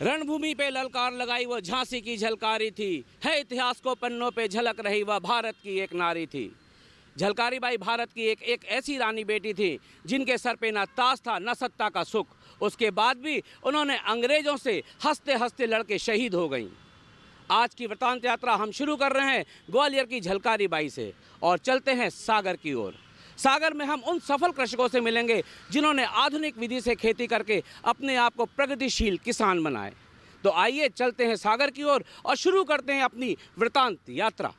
रणभूमि पे ललकार लगाई वो झांसी की झलकारी थी, है इतिहास को पन्नों पे झलक रही वह भारत की एक नारी थी। झलकारी बाई भारत की एक ऐसी रानी बेटी थी जिनके सर पे ना ताज था न सत्ता का सुख। उसके बाद भी उन्होंने अंग्रेजों से हंसते हंसते लड़के शहीद हो गईं। आज की वृतांत यात्रा हम शुरू कर रहे हैं ग्वालियर की झलकारी बाई से और चलते हैं सागर की ओर। सागर में हम उन सफल कृषकों से मिलेंगे जिन्होंने आधुनिक विधि से खेती करके अपने आप को प्रगतिशील किसान बनाए। तो आइए चलते हैं सागर की ओर और शुरू करते हैं अपनी वृतांत यात्रा।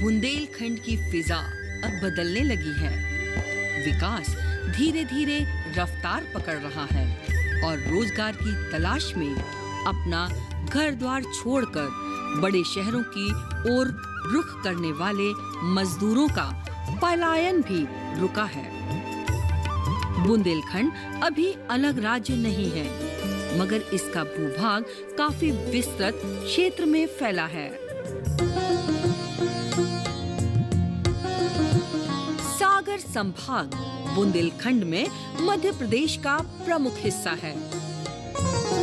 बुंदेलखंड की फिजा अब बदलने लगी है। विकास धीरे धीरे रफ्तार पकड़ रहा है और रोजगार की तलाश में अपना घर द्वार छोड़कर बड़े शहरों की ओर रुख करने वाले मजदूरों का पलायन भी रुका है। बुंदेलखंड अभी अलग राज्य नहीं है, मगर इसका भूभाग काफी विस्तृत क्षेत्र में फैला है। सागर संभाग बुंदेलखंड में मध्य प्रदेश का प्रमुख हिस्सा है।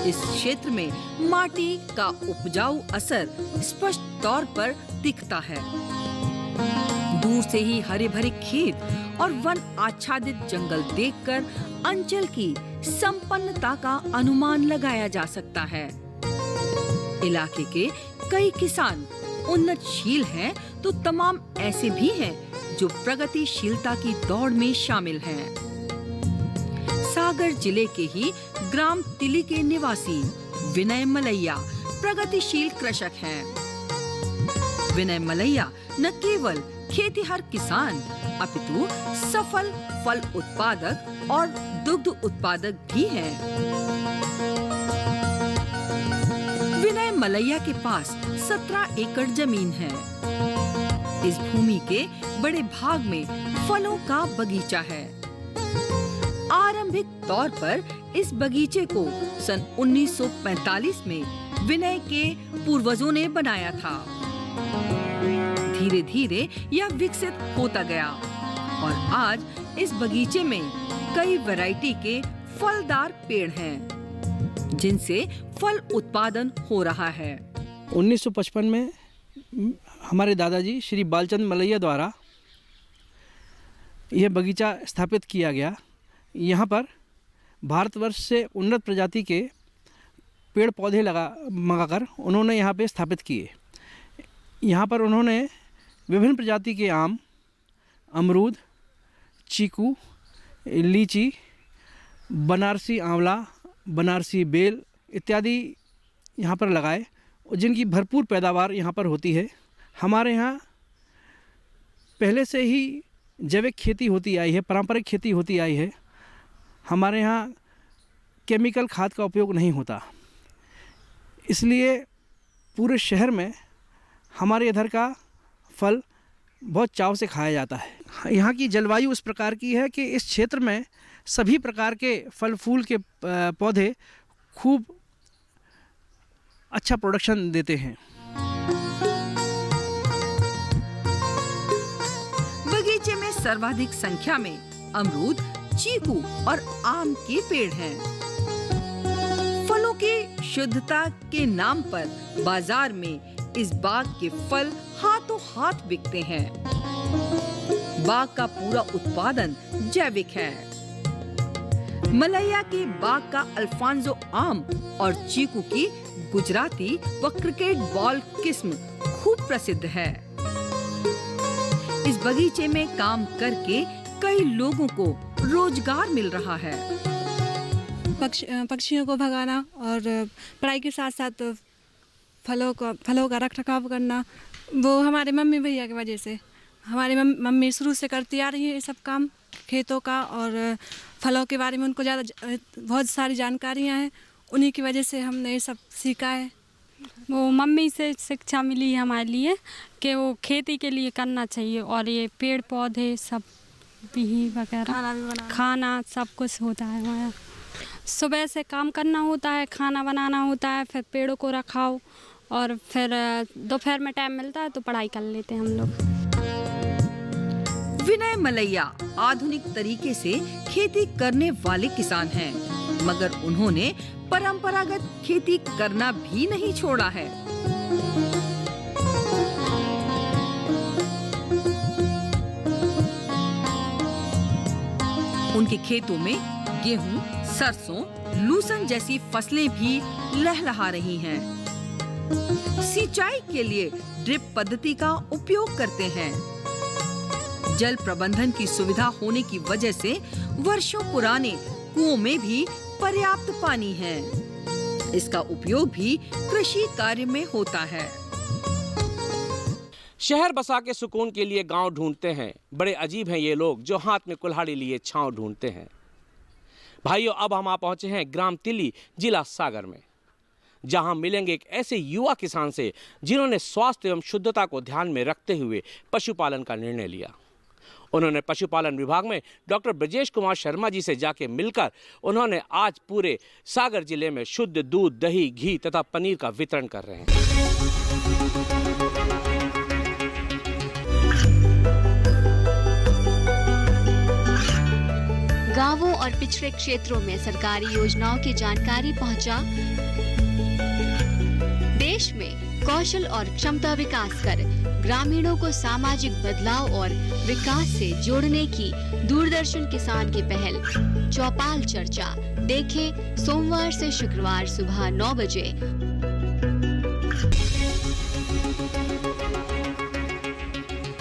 इस क्षेत्र में माटी का उपजाऊ असर स्पष्ट तौर पर दिखता है। दूर से ही हरे भरे खेत और वन आच्छादित जंगल देखकर अंचल की संपन्नता का अनुमान लगाया जा सकता है। इलाके के कई किसान उन्नतशील हैं, तो तमाम ऐसे भी हैं जो प्रगतिशीलता की दौड़ में शामिल हैं। सागर जिले के ही ग्राम तिली के निवासी विनय मलैया प्रगतिशील कृषक हैं। विनय मलैया न केवल खेतीहर किसान अपितु सफल फल उत्पादक और दुग्ध उत्पादक भी हैं। विनय मलैया के पास 17 एकड़ जमीन है। इस भूमि के बड़े भाग में फलों का बगीचा है। आरंभिक तौर पर इस बगीचे को सन 1945 में विनय के पूर्वजों ने बनाया था। धीरे धीरे यह विकसित होता गया और आज इस बगीचे में कई वैरायटी के फलदार पेड़ हैं, जिनसे फल उत्पादन हो रहा है। 1955 में हमारे दादाजी श्री बालचंद मलैया द्वारा यह बगीचा स्थापित किया गया। यहाँ पर भारतवर्ष से उन्नत प्रजाति के पेड़ पौधे मंगाकर उन्होंने यहाँ पे स्थापित किए। यहाँ पर उन्होंने विभिन्न प्रजाति के आम, अमरूद, चीकू, लीची, बनारसी आंवला, बनारसी बेल इत्यादि यहाँ पर लगाए, जिनकी भरपूर पैदावार यहाँ पर होती है। हमारे यहाँ पहले से ही जैविक खेती होती आई है, पारंपरिक खेती होती आई है। हमारे यहाँ केमिकल खाद का उपयोग नहीं होता, इसलिए पूरे शहर में हमारे इधर का फल बहुत चाव से खाया जाता है। यहाँ की जलवायु उस प्रकार की है कि इस क्षेत्र में सभी प्रकार के फल फूल के पौधे खूब अच्छा प्रोडक्शन देते हैं। बगीचे में सर्वाधिक संख्या में अमरूद, चीकू और आम के पेड़ हैं। फलों की शुद्धता के नाम पर बाजार में इस बाग के फल हाथों हाथ बिकते हैं। बाग का पूरा उत्पादन जैविक है। मलैया के बाग का अल्फांसो आम और चीकू की गुजराती व क्रिकेट बॉल किस्म खूब प्रसिद्ध है। इस बगीचे में काम करके कई लोगों को रोजगार मिल रहा है। पक्षियों को भगाना और पढ़ाई के साथ साथ फलों का रख रखाव करना, वो हमारे मम्मी भैया की वजह से हमारी मम्मी शुरू से करती आ रही है ये सब काम खेतों का, और फलों के बारे में उनको बहुत सारी जानकारियाँ हैं, उन्हीं की वजह से हमने ये सब सीखा है। वो मम्मी से शिक्षा मिली है हमारे लिए कि वो खेती के लिए करना चाहिए, और ये पेड़ पौधे सब भी वगैरह खाना सब कुछ होता है हमारा। सुबह से काम करना होता है, खाना बनाना होता है, फिर पेड़ों को रखाओ, और फिर दोपहर में टाइम मिलता है तो पढ़ाई कर लेते हैं हम लोग। विनय मलैया आधुनिक तरीके से खेती करने वाले किसान हैं, मगर उन्होंने परंपरागत खेती करना भी नहीं छोड़ा है। उनके खेतों में गेहूं, सरसों, लूसन जैसी फसलें भी लहलहा रही हैं। सिंचाई के लिए ड्रिप पद्धति का उपयोग करते हैं। जल प्रबंधन की सुविधा होने की वजह से वर्षों पुराने कुओं में भी पर्याप्त पानी है। इसका उपयोग भी कृषि कार्य में होता है। शहर बसा के सुकून के लिए गांव ढूंढते हैं। बड़े अजीब हैं ये लोग जो हाथ में कुल्हाड़ी लिए छांव ढूंढते हैं। भाइयों, अब हम आ पहुंचे हैं ग्राम तिल्ली, जिला सागर में, जहां मिलेंगे एक ऐसे युवा किसान से जिन्होंने स्वास्थ्य एवं शुद्धता को ध्यान में रखते हुए पशुपालन का निर्णय लिया। उन्होंने पशुपालन विभाग में डॉक्टर ब्रजेश कुमार शर्मा जी से जाके मिलकर उन्होंने आज पूरे सागर जिले में शुद्ध दूध, दही, घी तथा पनीर का वितरण कर रहे हैं। गांवों और पिछड़े क्षेत्रों में सरकारी योजनाओं की जानकारी पहुंचा। देश में कौशल और क्षमता विकास कर ग्रामीणों को सामाजिक बदलाव और विकास से जोड़ने की दूरदर्शन किसान की पहल चौपाल चर्चा देखें सोमवार से शुक्रवार सुबह 9 बजे।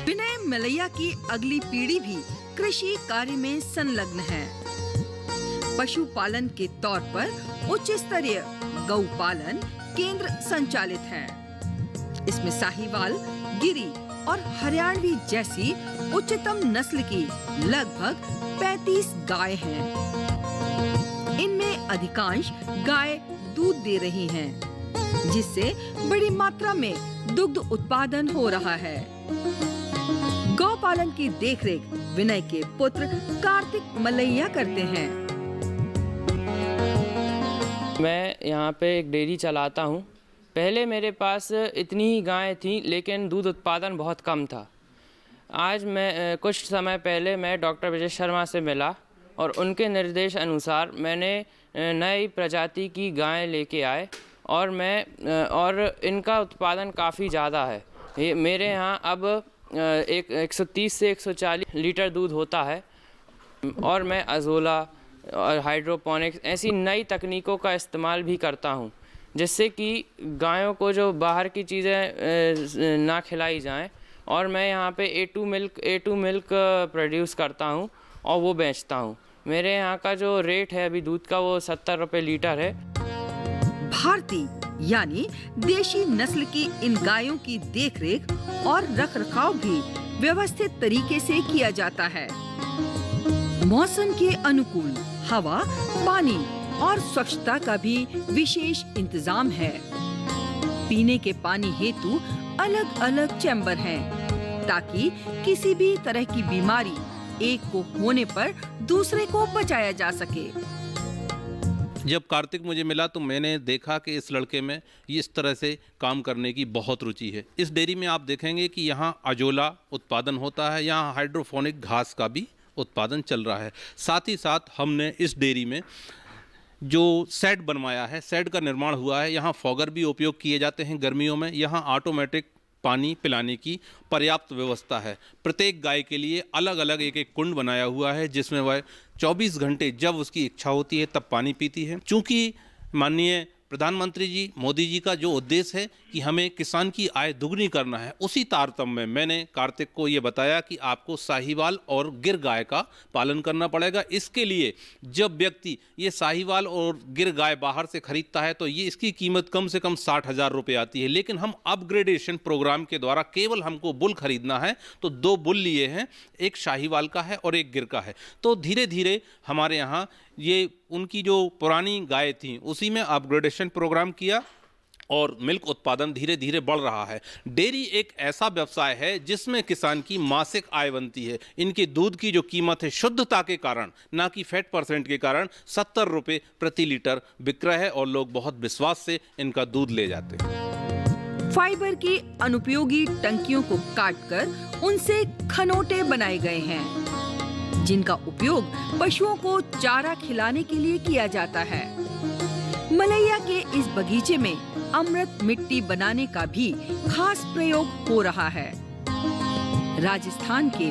विनय मलैया की अगली पीढ़ी भी कृषि कार्य में संलग्न है। पशुपालन के तौर पर उच्च स्तरीय गौपालन केंद्र संचालित है। इसमें साहीवाल, गिरी और हरियाणवी जैसी उच्चतम नस्ल की लगभग 35 गाय हैं। इनमें अधिकांश गाय दूध दे रही हैं, जिससे बड़ी मात्रा में दुग्ध उत्पादन हो रहा है। गौपालन की देखरेख विनय के पुत्र कार्तिक मलैया करते हैं। मैं यहाँ पे एक डेयरी चलाता हूँ। पहले मेरे पास इतनी ही गायें थीं, लेकिन दूध उत्पादन बहुत कम था। आज मैं कुछ समय पहले मैं डॉक्टर ब्रजेश शर्मा से मिला और उनके निर्देश अनुसार मैंने नई प्रजाति की गायें लेके आए और इनका उत्पादन काफ़ी ज़्यादा है। ये मेरे यहाँ अब 130 से 140 लीटर दूध होता है, और मैं अजोला और हाइड्रोपोनिक्स ऐसी नई तकनीकों का इस्तेमाल भी करता हूँ, जिससे कि गायों को जो बाहर की चीज़ें ना खिलाई जाएं। और मैं यहाँ पे A2 मिल्क प्रोड्यूस करता हूँ और वो बेचता हूँ। मेरे यहाँ का जो रेट है अभी दूध का वो 70 रुपये लीटर है। भारतीय यानी देशी नस्ल की इन गायों की देखरेख और रखरखाव भी व्यवस्थित तरीके से किया जाता है। मौसम के अनुकूल हवा, पानी और स्वच्छता का भी विशेष इंतजाम है। पीने के पानी हेतु अलग अलग चैम्बर हैं, ताकि किसी भी तरह की बीमारी एक को होने पर दूसरे को बचाया जा सके। जब कार्तिक मुझे मिला तो मैंने देखा कि इस लड़के में इस तरह से काम करने की बहुत रुचि है। इस डेयरी में आप देखेंगे कि यहाँ अजोला उत्पादन होता है, यहाँ हाइड्रोपोनिक घास का भी उत्पादन चल रहा है। साथ ही साथ हमने इस डेयरी में जो शेड बनवाया है, शेड का निर्माण हुआ है। यहाँ फॉगर भी उपयोग किए जाते हैं गर्मियों में। यहाँ ऑटोमेटिक पानी पिलाने की पर्याप्त व्यवस्था है। प्रत्येक गाय के लिए अलग अलग एक एक कुंड बनाया हुआ है, जिसमें वह 24 घंटे जब उसकी इच्छा होती है तब पानी पीती है। चूँकि माननीय प्रधानमंत्री जी मोदी जी का जो उद्देश्य है कि हमें किसान की आय दुगनी करना है, उसी तारतम्य में मैंने कार्तिक को ये बताया कि आपको साहीवाल और गिर गाय का पालन करना पड़ेगा। इसके लिए जब व्यक्ति ये साहीवाल और गिर गाय बाहर से खरीदता है तो ये इसकी कीमत कम से कम 60,000 रुपये आती है, लेकिन हम अपग्रेडेशन प्रोग्राम के द्वारा केवल हमको बुल खरीदना है तो 2 बुल लिए हैं, एक शाहीवाल का है और एक गिर का है। तो धीरे धीरे हमारे यहाँ ये उनकी जो पुरानी गाय थी उसी में अपग्रेडेशन प्रोग्राम किया और मिल्क उत्पादन धीरे धीरे बढ़ रहा है। डेयरी एक ऐसा व्यवसाय है जिसमें किसान की मासिक आय बनती है। इनके दूध की जो कीमत है शुद्धता के कारण, ना कि फैट परसेंट के कारण, 70 रुपये प्रति लीटर बिक रहा है और लोग बहुत विश्वास से इनका दूध ले जाते हैं। फाइबर की अनुपयोगी टंकियों को काटकर उनसे खनोटे बनाए गए हैं, जिनका उपयोग पशुओं को चारा खिलाने के लिए किया जाता है। मलैया के इस बगीचे में अमृत मिट्टी बनाने का भी खास प्रयोग हो रहा है। राजस्थान के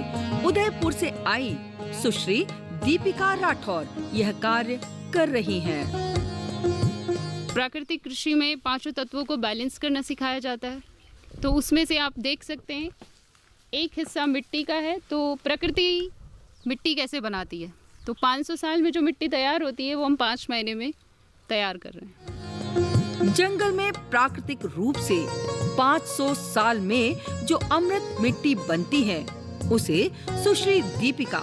उदयपुर से आई सुश्री दीपिका राठौर यह कार्य कर रही हैं। प्राकृतिक कृषि में 5 तत्वों को बैलेंस करना सिखाया जाता है। तो उसमें से आप देख सकते हैं एक हिस्सा मिट्टी का है। तो प्रकृति मिट्टी कैसे बनाती है, तो 500 साल में जो मिट्टी तैयार होती है वो हम 5 महीने में तैयार कर रहे हैं। जंगल में प्राकृतिक रूप से 500 साल में जो अमृत मिट्टी बनती है उसे सुश्री दीपिका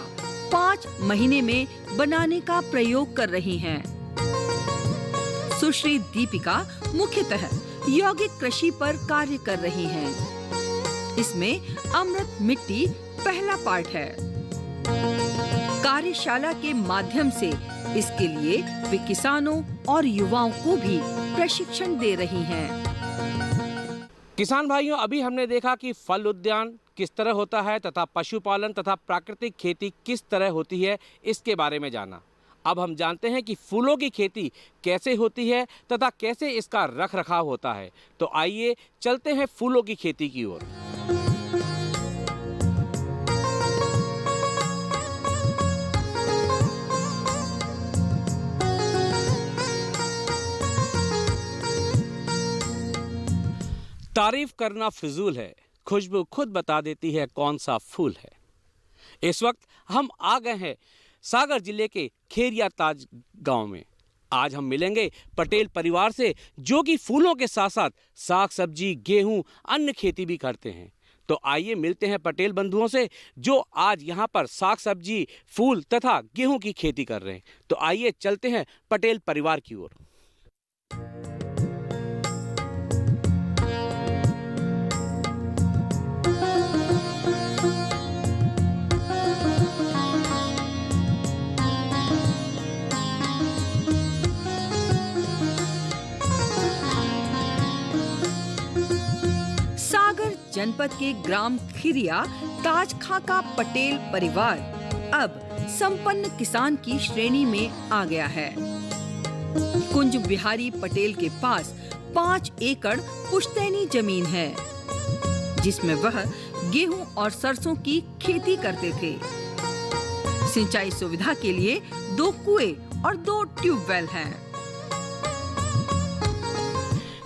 5 महीने में बनाने का प्रयोग कर रही हैं। सुश्री दीपिका मुख्यतः यौगिक कृषि पर कार्य कर रही हैं। इसमें अमृत मिट्टी पहला पार्ट है। कार्यशाला के माध्यम से इसके लिए वे किसानों और युवाओं को भी प्रशिक्षण दे रही हैं। किसान भाइयों, अभी हमने देखा कि फल उद्यान किस तरह होता है तथा पशुपालन तथा प्राकृतिक खेती किस तरह होती है, इसके बारे में जाना। अब हम जानते हैं कि फूलों की खेती कैसे होती है तथा कैसे इसका रख रखाव होता है। तो आइए चलते हैं फूलों की खेती की ओर। तारीफ करना फिजूल है, खुशबू खुद बता देती है कौन सा फूल है। इस वक्त हम आ गए हैं सागर जिले के खेरिया ताज गांव में। आज हम मिलेंगे पटेल परिवार से, जो कि फूलों के साथ साथ साग सब्जी, गेहूं, अन्य खेती भी करते हैं। तो आइए मिलते हैं पटेल बंधुओं से, जो आज यहाँ पर साग सब्जी, फूल तथा गेहूं की खेती कर रहे हैं। तो आइए चलते हैं पटेल परिवार की ओर। जनपद के ग्राम खिरिया ताजखा का पटेल परिवार अब संपन्न किसान की श्रेणी में आ गया है। कुंज बिहारी पटेल के पास 5 एकड़ पुश्तैनी जमीन है, जिसमें वह गेहूं और सरसों की खेती करते थे। सिंचाई सुविधा के लिए 2 कुएं और 2 ट्यूबवेल हैं।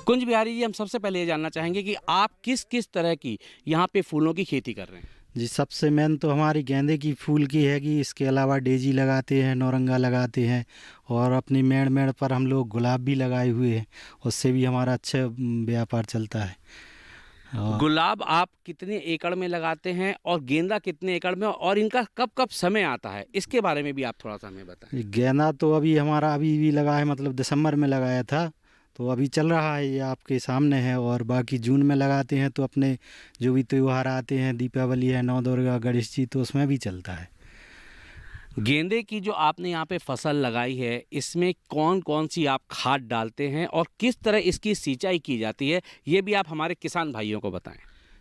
कुंज बिहारी जी, हम सबसे पहले ये जानना चाहेंगे कि आप किस किस तरह की यहाँ पे फूलों की खेती कर रहे हैं? जी, सबसे मेन तो हमारी गेंदे की फूल की हैगी। इसके अलावा डेजी लगाते हैं, नौरंगा लगाते हैं और अपनी मेड़ पर हम लोग गुलाब भी लगाए हुए हैं। उससे भी हमारा अच्छा व्यापार चलता है। गुलाब आप कितने एकड़ में लगाते हैं और गेंदा कितने एकड़ में, और इनका कब कब समय आता है, इसके बारे में भी आप थोड़ा सा हमें बताएं। गेंदा तो अभी हमारा अभी भी लगा है, मतलब दिसंबर में लगाया था, तो अभी चल रहा है, ये आपके सामने है। और बाकी जून में लगाते हैं तो अपने जो भी त्यौहार आते हैं, दीपावली है, नौ दुर्गा, गणेश जी, तो उसमें भी चलता है। गेंदे की जो आपने यहाँ पे फसल लगाई है, इसमें कौन कौन सी आप खाद डालते हैं और किस तरह इसकी सिंचाई की जाती है, ये भी आप हमारे किसान भाइयों को बताएं।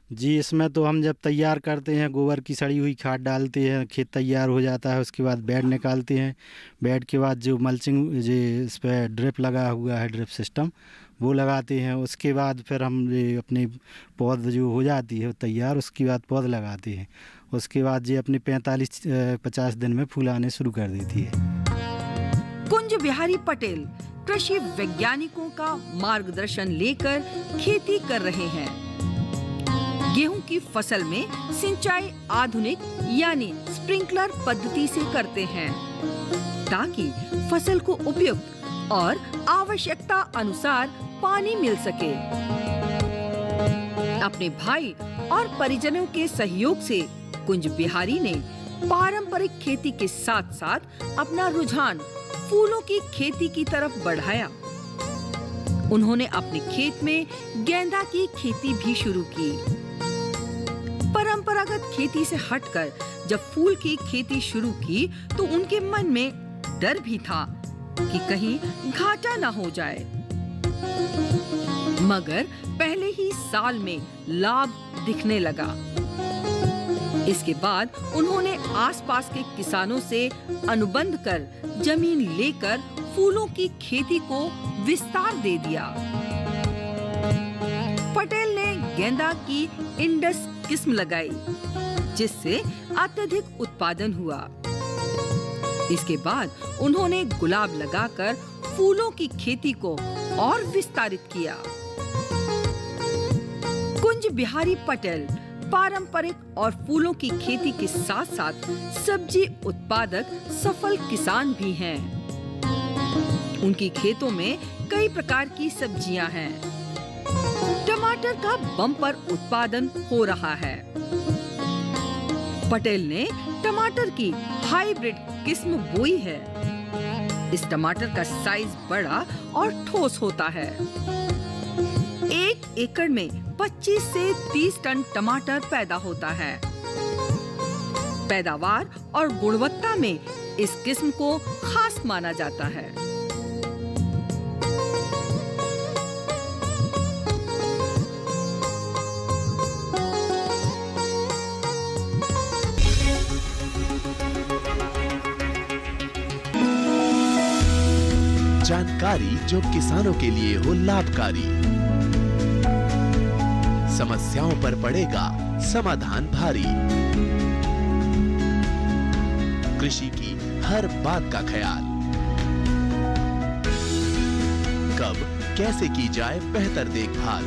जी, इसमें तो हम जब तैयार करते हैं गोबर की सड़ी हुई खाद डालते हैं, खेत तैयार हो जाता है, उसके बाद बेड निकालते हैं। बेड के बाद जो मल्चिंग जो इस पर ड्रिप लगा हुआ है, ड्रिप सिस्टम, वो लगाते हैं। उसके बाद फिर हम अपनी पौध जो हो जाती है तैयार, उसके बाद पौध लगाते हैं। उसके बाद जी अपने 45-50 दिन में फूल आने शुरू कर देती है। कुंज बिहारी पटेल कृषि वैज्ञानिकों का मार्गदर्शन लेकर खेती कर रहे हैं। गेहूं की फसल में सिंचाई आधुनिक यानी स्प्रिंकलर पद्धति से करते हैं ताकि फसल को उपयुक्त और आवश्यकता अनुसार पानी मिल सके। अपने भाई और परिजनों के सहयोग से कुंज बिहारी ने पारंपरिक खेती के साथ साथ अपना रुझान फूलों की खेती की तरफ बढ़ाया। उन्होंने अपने खेत में गेंदा की खेती भी शुरू की। परंपरागत खेती से हटकर जब फूल की खेती शुरू की तो उनके मन में डर भी था कि कहीं घाटा ना हो जाए, मगर पहले ही साल में लाभ दिखने लगा। इसके बाद उन्होंने आसपास के किसानों से अनुबंध कर जमीन लेकर फूलों की खेती को विस्तार दे दिया। पटेल ने गेंदा की इंडस किस्म लगाई, जिससे अत्यधिक उत्पादन हुआ। इसके बाद उन्होंने गुलाब लगाकर फूलों की खेती को और विस्तारित किया। कुंज बिहारी पटेल पारंपरिक और फूलों की खेती के साथ साथ सब्जी उत्पादक सफल किसान भी हैं। उनकी खेतों में कई प्रकार की सब्जियां हैं। टमाटर का बम्पर उत्पादन हो रहा है। पटेल ने टमाटर की हाइब्रिड किस्म बोई है। इस टमाटर का साइज बड़ा और ठोस होता है। 1 एकड़ में 25 से 30 टन टमाटर पैदा होता है। पैदावार और गुणवत्ता में इस किस्म को खास माना जाता है। जानकारी जो किसानों के लिए हो लाभकारी, समस्याओं पर पड़ेगा समाधान भारी, कृषि की हर बात का ख्याल, कब कैसे की जाए बेहतर देखभाल।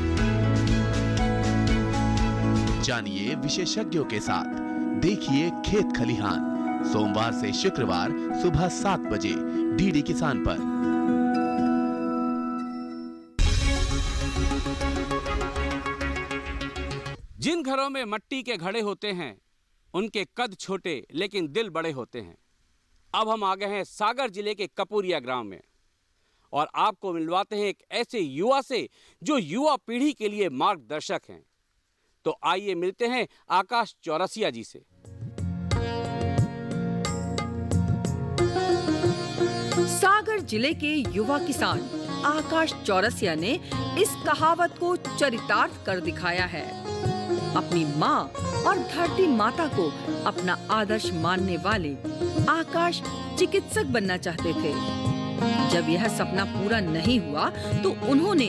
जानिए विशेषज्ञों के साथ, देखिए खेत खलिहान, सोमवार से शुक्रवार सुबह 7 बजे डीडी किसान पर। जिन घरों में मिट्टी के घड़े होते हैं उनके कद छोटे लेकिन दिल बड़े होते हैं। अब हम आ गए हैं सागर जिले के कपूरिया ग्राम में और आपको मिलवाते हैं एक ऐसे युवा से जो युवा पीढ़ी के लिए मार्गदर्शक हैं। तो आइए मिलते हैं आकाश चौरसिया जी से। सागर जिले के युवा किसान आकाश चौरसिया ने इस कहावत को चरितार्थ कर दिखाया है। अपनी माँ और धरती माता को अपना आदर्श मानने वाले आकाश चिकित्सक बनना चाहते थे। जब यह सपना पूरा नहीं हुआ तो उन्होंने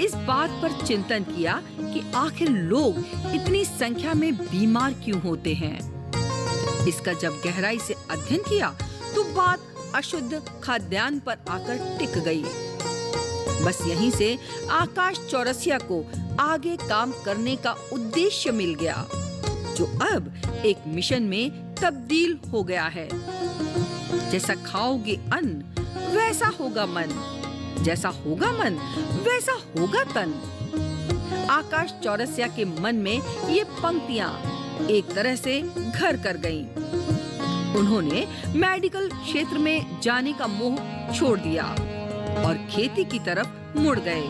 इस बात पर चिंतन किया कि आखिर लोग इतनी संख्या में बीमार क्यों होते हैं। इसका जब गहराई से अध्ययन किया तो बात अशुद्ध खाद्यान्न पर आकर टिक गई। बस यहीं से आकाश चौरसिया को आगे काम करने का उद्देश्य मिल गया, जो अब एक मिशन में तब्दील हो गया है। जैसा खाओगे अन्न वैसा होगा मन, जैसा होगा मन वैसा होगा तन। आकाश चौरसिया के मन में ये पंक्तियां एक तरह से घर कर गईं। उन्होंने मेडिकल क्षेत्र में जाने का मोह छोड़ दिया और खेती की तरफ मुड़ गए।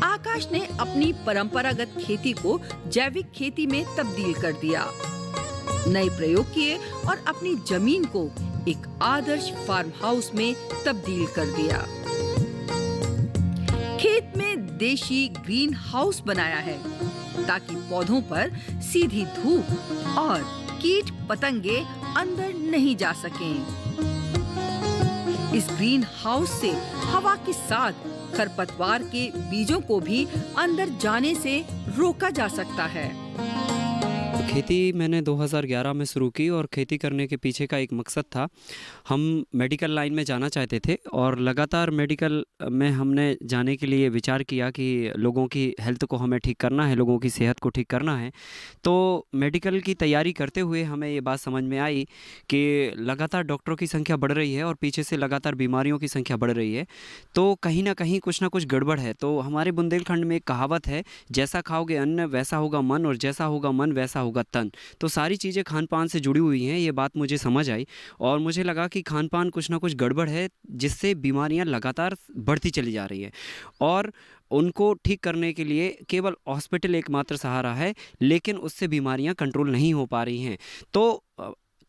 आकाश ने अपनी परंपरागत खेती को जैविक खेती में तब्दील कर दिया, नए प्रयोग किए और अपनी जमीन को एक आदर्श फार्म हाउस में तब्दील कर दिया। खेत में देशी ग्रीन हाउस बनाया है ताकि पौधों पर सीधी धूप और कीट पतंगे अंदर नहीं जा सकें। इस ग्रीन हाउस से हवा के साथ खरपतवार के बीजों को भी अंदर जाने से रोका जा सकता है। खेती मैंने 2011 में शुरू की और खेती करने के पीछे का एक मकसद था। हम मेडिकल लाइन में जाना चाहते थे और लगातार मेडिकल में हमने जाने के लिए विचार किया कि लोगों की हेल्थ को हमें ठीक करना है, लोगों की सेहत को ठीक करना है। तो मेडिकल की तैयारी करते हुए हमें ये बात समझ में आई कि लगातार डॉक्टरों की संख्या बढ़ रही है और पीछे से लगातार बीमारियों की संख्या बढ़ रही है, तो कहीं ना कहीं कुछ ना कुछ गड़बड़ है। तो हमारे बुंदेलखंड में एक कहावत है, जैसा खाओगे अन्न वैसा होगा मन और जैसा होगा मन वैसा होगा तन। तो सारी चीज़ें खान पान से जुड़ी हुई हैं, ये बात मुझे समझ आई और मुझे लगा कि खान पान कुछ ना कुछ गड़बड़ है, जिससे बीमारियां लगातार बढ़ती चली जा रही हैं और उनको ठीक करने के लिए केवल हॉस्पिटल एकमात्र सहारा है, लेकिन उससे बीमारियां कंट्रोल नहीं हो पा रही हैं। तो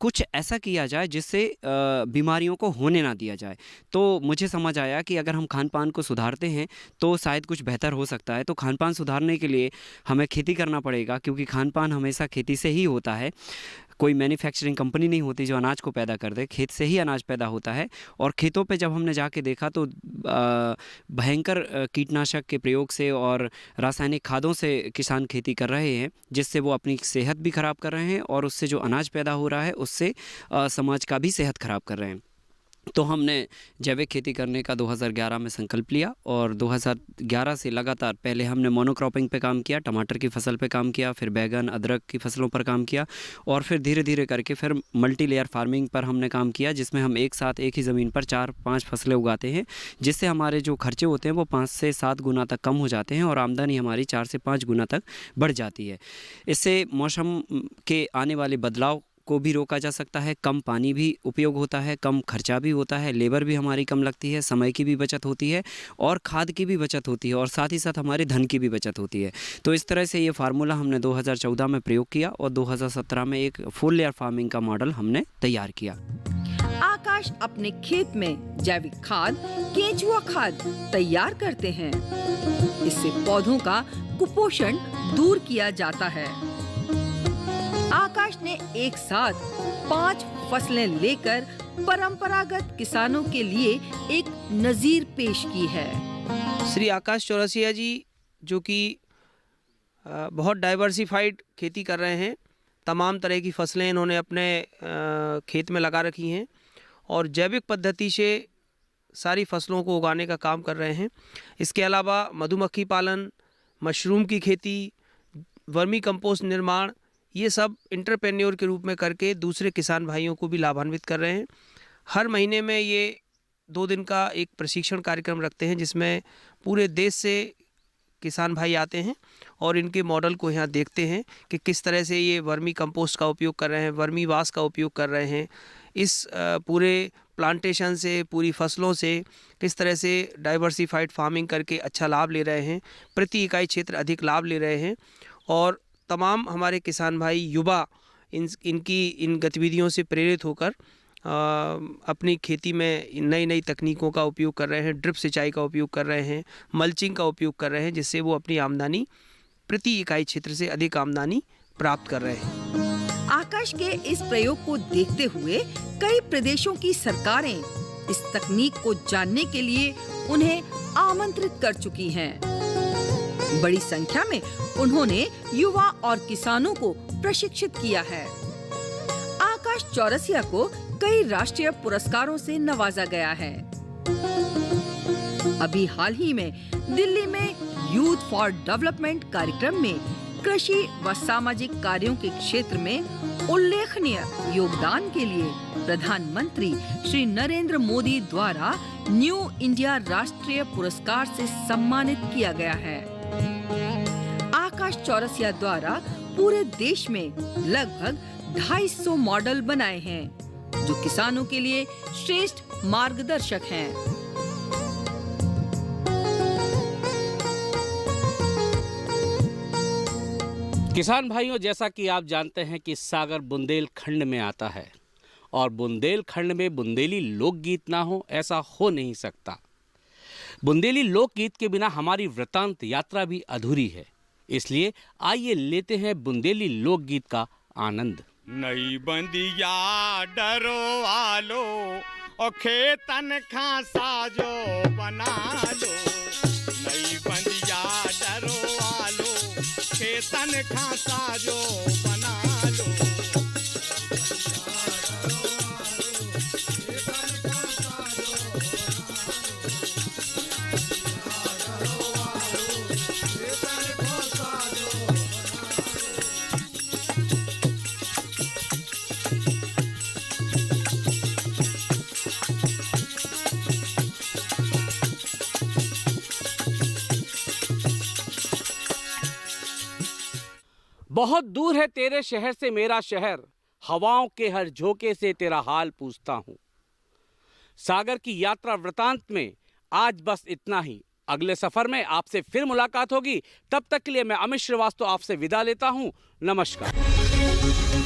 कुछ ऐसा किया जाए जिससे बीमारियों को होने ना दिया जाए। तो मुझे समझ आया कि अगर हम खान पान को सुधारते हैं तो शायद कुछ बेहतर हो सकता है। तो खान पान सुधारने के लिए हमें खेती करना पड़ेगा, क्योंकि खान पान हमेशा खेती से ही होता है। कोई मैन्युफैक्चरिंग कंपनी नहीं होती जो अनाज को पैदा कर दे, खेत से ही अनाज पैदा होता है। और खेतों पे जब हमने जाके देखा तो भयंकर कीटनाशक के प्रयोग से और रासायनिक खादों से किसान खेती कर रहे हैं, जिससे वो अपनी सेहत भी ख़राब कर रहे हैं और उससे जो अनाज पैदा हो रहा है उससे समाज का भी सेहत ख़राब कर रहे हैं। तो हमने जैविक खेती करने का 2011 में संकल्प लिया और 2011 से लगातार पहले हमने मोनोक्रॉपिंग पे काम किया, टमाटर की फसल पे काम किया, फिर बैगन अदरक की फसलों पर काम किया और फिर धीरे धीरे करके फिर मल्टी लेयर फार्मिंग पर हमने काम किया, जिसमें हम एक साथ एक ही ज़मीन पर 4-5 फसलें उगाते हैं, जिससे हमारे जो खर्चे होते हैं वो 5 से 7 गुना तक कम हो जाते हैं और आमदनी हमारी 4 से 5 गुना तक बढ़ जाती है। इससे मौसम के आने वाले बदलाव को भी रोका जा सकता है, कम पानी भी उपयोग होता है, कम खर्चा भी होता है, लेबर भी हमारी कम लगती है, समय की भी बचत होती है और खाद की भी बचत होती है और साथ ही साथ हमारे धन की भी बचत होती है। तो इस तरह से ये फार्मूला हमने 2014 में प्रयोग किया और 2017 में एक फुल लेयर फार्मिंग का मॉडल हमने तैयार किया। आकाश अपने खेत में जैविक खाद, केंचुआ खाद तैयार करते हैं। इससे पौधों का कुपोषण दूर किया जाता है। आकाश ने एक साथ 5 फसलें लेकर परंपरागत किसानों के लिए एक नजीर पेश की है। श्री आकाश चौरसिया जी जो कि बहुत डाइवर्सिफाइड खेती कर रहे हैं, तमाम तरह की फसलें इन्होंने अपने खेत में लगा रखी हैं और जैविक पद्धति से सारी फसलों को उगाने का काम कर रहे हैं। इसके अलावा मधुमक्खी पालन, मशरूम की खेती, वर्मी कंपोस्ट निर्माण, ये सब इंटरप्रेन्योर के रूप में करके दूसरे किसान भाइयों को भी लाभान्वित कर रहे हैं। हर महीने में ये 2 दिन का एक प्रशिक्षण कार्यक्रम रखते हैं, जिसमें पूरे देश से किसान भाई आते हैं और इनके मॉडल को यहाँ देखते हैं कि किस तरह से ये वर्मी कंपोस्ट का उपयोग कर रहे हैं, वर्मी वास का उपयोग कर रहे हैं, इस पूरे प्लांटेशन से, पूरी फसलों से किस तरह से डाइवर्सिफाइड फार्मिंग करके अच्छा लाभ ले रहे हैं, प्रति इकाई क्षेत्र अधिक लाभ ले रहे हैं। और तमाम हमारे किसान भाई युवा इन गतिविधियों से प्रेरित होकर अपनी खेती में नई नई तकनीकों का उपयोग कर रहे हैं, ड्रिप सिंचाई का उपयोग कर रहे हैं, मल्चिंग का उपयोग कर रहे हैं, जिससे वो अपनी आमदनी प्रति इकाई क्षेत्र से अधिक आमदनी प्राप्त कर रहे हैं। आकाश के इस प्रयोग को देखते हुए कई प्रदेशों की सरकारें इस तकनीक को जानने के लिए उन्हें आमंत्रित कर चुकी हैं। बड़ी संख्या में उन्होंने युवा और किसानों को प्रशिक्षित किया है। आकाश चौरसिया को कई राष्ट्रीय पुरस्कारों से नवाजा गया है। अभी हाल ही में दिल्ली में यूथ फॉर डेवलपमेंट कार्यक्रम में कृषि व सामाजिक कार्यों के क्षेत्र में उल्लेखनीय योगदान के लिए प्रधानमंत्री श्री नरेंद्र मोदी द्वारा न्यू इंडिया राष्ट्रीय पुरस्कार से सम्मानित किया गया है। आकाश चौरसिया द्वारा पूरे देश में लगभग 250 मॉडल बनाए हैं, जो किसानों के लिए श्रेष्ठ मार्गदर्शक हैं। किसान भाइयों, जैसा कि आप जानते हैं कि सागर बुंदेलखंड में आता है और बुंदेलखंड में बुंदेली लोकगीत ना हो ऐसा हो नहीं सकता। बुंदेली लोकगीत के बिना हमारी वृतांत यात्रा भी अधूरी है। इसलिए आइए लेते हैं बुंदेली लोकगीत का आनंद। नई बंदिया डरो आलो और खेतन खासा जो बना लो। नई बंदिया डरो आलो खेतन खासा जो बना बहुत दूर है तेरे शहर से मेरा शहर, हवाओं के हर झोंके से तेरा हाल पूछता हूं। सागर की यात्रा वृतांत में आज बस इतना ही। अगले सफर में आपसे फिर मुलाकात होगी। तब तक के लिए मैं अमित श्रीवास्तव आपसे विदा लेता हूं। नमस्कार।